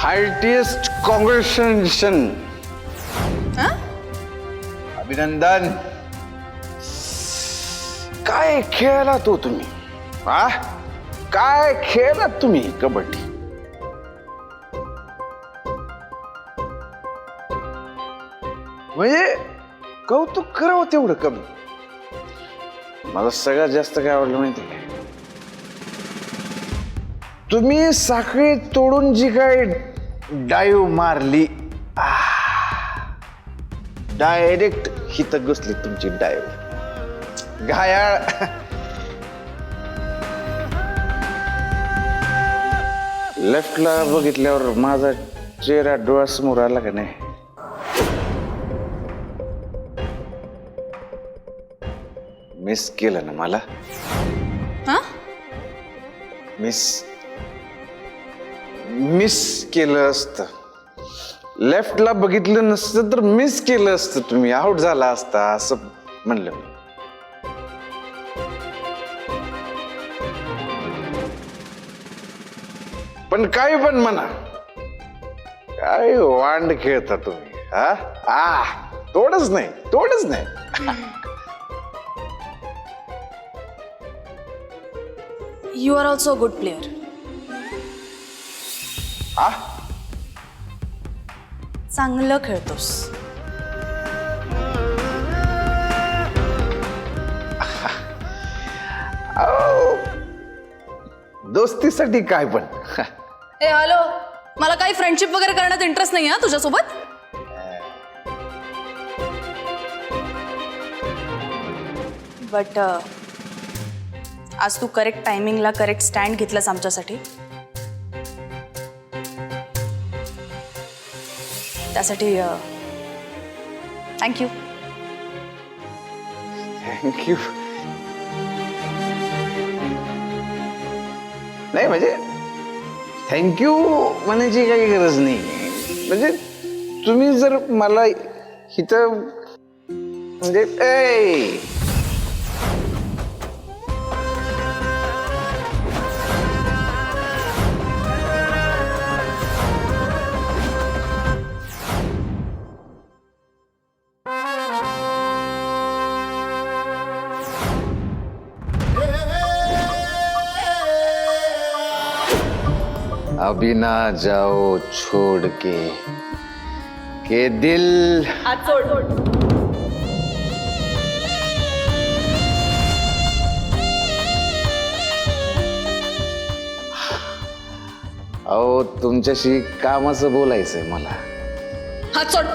Heartiest congratulation. अभिनंदन. काय खेळला तो तुम्ही? हा, काय खेळलात तुम्ही कबड्डी? म्हणजे कौतुक करावं तेवढं कमी. मला सगळ्यात जास्त काय आवडलं माहिती काय? तुम्ही साखळी तोडून जी काय डाईव्ह मारली, डायरेक्ट हित घुसली तुमची डाईव्ह. घायाळ. लेफ्टला बघितल्यावर माझा चेहरा डोळ्यासमोर आला का नाही? मिस केलं ना मला? मिस केलं असतं. लेफ्टला बघितलं नसतं तर मिस केलं असतं. तुम्ही आउट झाला असता असं म्हणलं. पण काही पण म्हणा, काय वांड खेळता तुम्ही. हा, तोडच नाही, तोडच नाही. You are also a good player. चांगलं खेळतोस. दोस्तीसाठी काय पण. ए हॅलो, मला काही फ्रेंडशिप वगैरे करण्यात इंटरेस्ट नाही हा तुझ्यासोबत. बट आज तू करेक्ट टायमिंगला करेक्ट स्टँड घेतलास आमच्यासाठी. त्यासाठी थँक्यू. थँक्यू नाही, म्हणजे थँक्यू म्हणायची काही गरज नाही. म्हणजे तुम्ही जर मला इथं म्हणजे अभी ना जाओ छोड़ के दिल. अहो, तुमच्याशी कामाचं बोलायचंय मला. हात सोड.